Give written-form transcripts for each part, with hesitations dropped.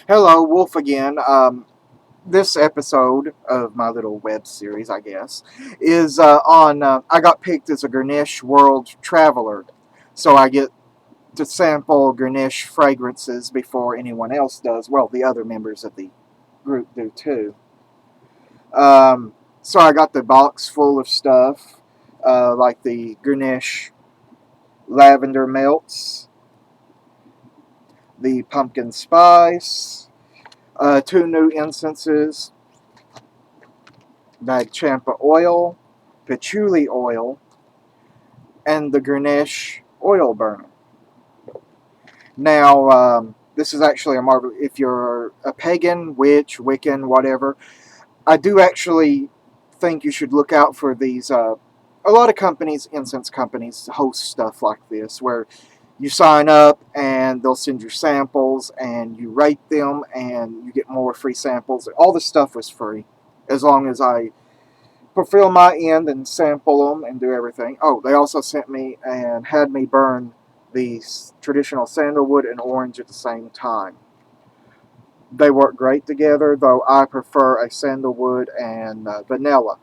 Hello, Wolf again. This episode of my little web series, I guess, is on. I got picked as a Gonesh World Traveler, so I get to sample Gonesh fragrances before anyone else does. Well, the other members of the group do too. So I got the box full of stuff, like the Gonesh lavender melts, the pumpkin spice, two new incenses, Nag Champa oil, patchouli oil, and the Gonesh oil burner. Now, this is actually a marvel. If you're a pagan, witch, Wiccan, whatever, I do actually think you should look out for these. A lot of companies, incense companies, host stuff like this where you sign up and they'll send you samples and you rate them and you get more free samples. All the stuff was free as long as I fulfill my end and sample them and do everything. Oh, they also sent me and had me burn the traditional sandalwood and orange at the same time. They work great together, though I prefer a sandalwood and vanilla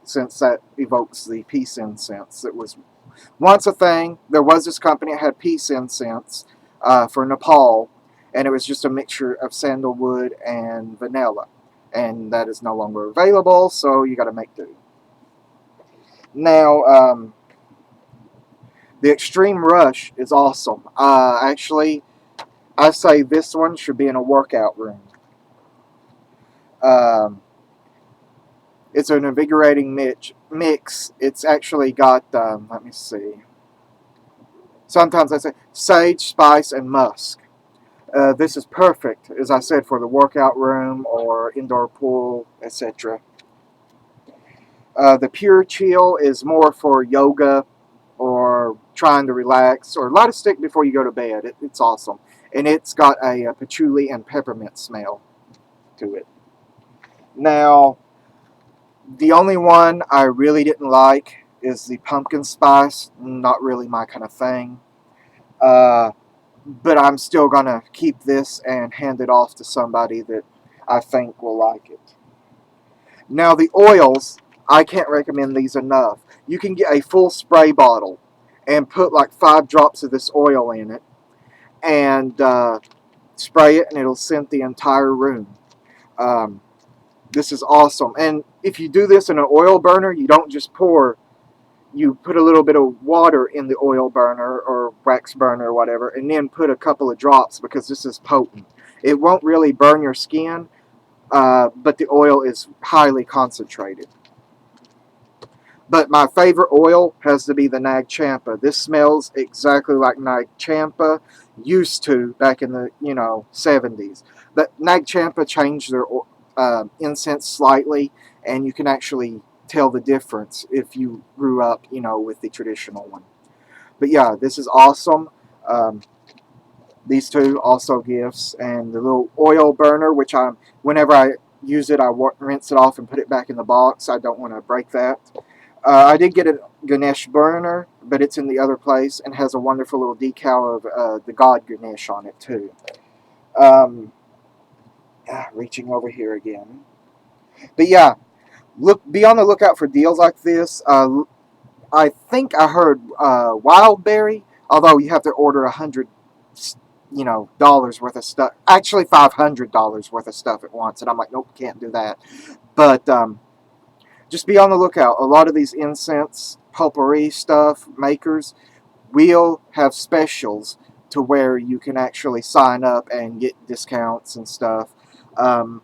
since that evokes the peace incense. It was once a thing. There was this company that had peace incense for Nepal, and it was just a mixture of sandalwood and vanilla. And that is no longer available, so you got to make do. Now, the Extreme Rush is awesome. Actually, I say this one should be in a workout room. Um, it's an invigorating mix. It's actually got, let me see. Sometimes I say sage, spice, and musk. This is perfect, as I said, for the workout room or indoor pool, etc. The Pure Chill is more for yoga or trying to relax or light a stick before you go to bed. It's awesome. And it's got a patchouli and peppermint smell to it. Now, the only one I really didn't like is the pumpkin spice. Not really my kind of thing. Uh, but I'm still going to keep this and hand it off to somebody that I think will like it. Now, the oils, I can't recommend these enough. You can get a full spray bottle and put like 5 drops of this oil in it and spray it, and it'll scent the entire room. Um, this is awesome. And if you do this in an oil burner, you don't just pour, you put a little bit of water in the oil burner or wax burner or whatever, and then put a couple of drops because this is potent. It won't really burn your skin, but the oil is highly concentrated. But my favorite oil has to be the Nag Champa. This smells exactly like Nag Champa used to back in the 70s. But Nag Champa changed their incense slightly, and you can actually tell the difference if you grew up with the traditional one. But yeah, this is awesome. Um, these two also gifts, and the little oil burner, which whenever I use it, I rinse it off and put it back in the box. I don't want to break that. I did get a Gonesh burner, but it's in the other place and has a wonderful little decal of the god Gonesh on it too. Um, Reaching over here again. But yeah, be on the lookout for deals like this. I think I heard Wildberry, although you have to order $100 worth of stuff. Actually, $500 worth of stuff at once, and I'm like, nope, can't do that. But just be on the lookout. A lot of these incense potpourri stuff makers will have specials to where you can actually sign up and get discounts and stuff. Um,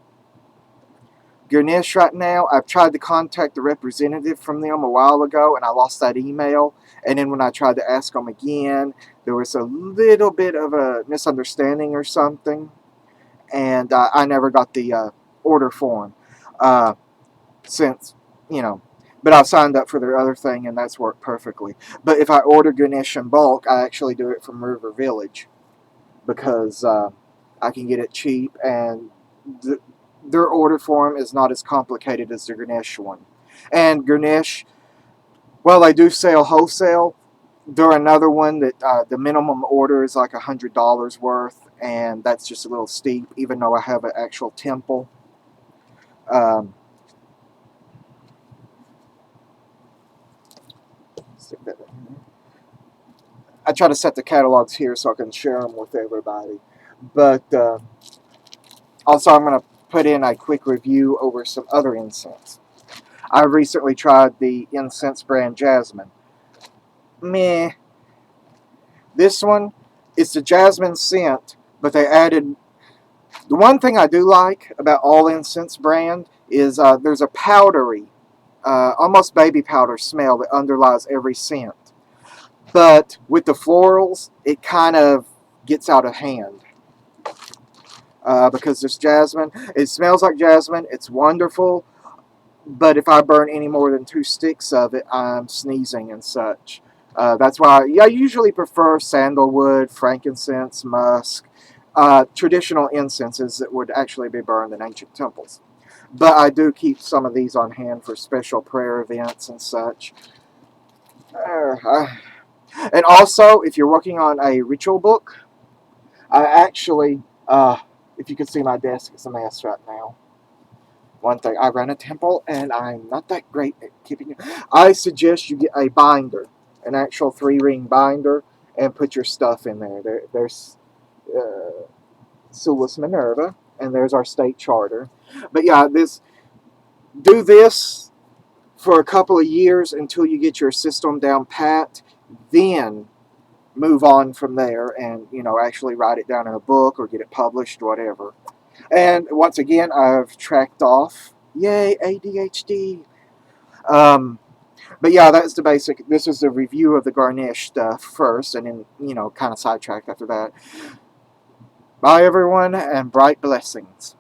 Gonesh right now, I've tried to contact the representative from them a while ago, and I lost that email. And then when I tried to ask them again, there was a little bit of a misunderstanding or something, and I never got the order form since, you know. But I've signed up for their other thing, and that's worked perfectly. But if I order Gonesh in bulk, I actually do it from River Village because I can get it cheap, and their order form is not as complicated as the Gonesh one. And Gonesh, well, they do sell wholesale. They're another one that the minimum order is like $100 worth, and that's just a little steep, even though I have an actual temple. Um, stick that in there. I try to set the catalogs here so I can share them with everybody. But also, I'm going to put in a quick review over some other incense. I recently tried the incense brand Jasmine. Meh. This one is the jasmine scent, but they added. The one thing I do like about all incense brand is there's a powdery, almost baby powder smell that underlies every scent. But with the florals, it kind of gets out of hand. Because this jasmine, it smells like jasmine. It's wonderful, but if I burn any more than 2 sticks of it, I'm sneezing and such. That's why I usually prefer sandalwood, frankincense, musk, traditional incenses that would actually be burned in ancient temples. But I do keep some of these on hand for special prayer events and such. And also, if you're working on a ritual book, I actually, if you can see my desk, it's a mess right now. One thing, I run a temple and I'm not that great at keeping it. I suggest you get a binder, an actual 3-ring binder, and put your stuff in there. There's Sulis Minerva, and there's our state charter. But yeah, do this for a couple of years until you get your system down pat. Then move on from there, and actually write it down in a book or get it published, whatever. And once again, I've tracked off. Yay, ADHD. Um, but yeah, that's the basic. This is the review of the Gonesh stuff first, and then, kind of sidetracked after that. Bye, everyone, and bright blessings.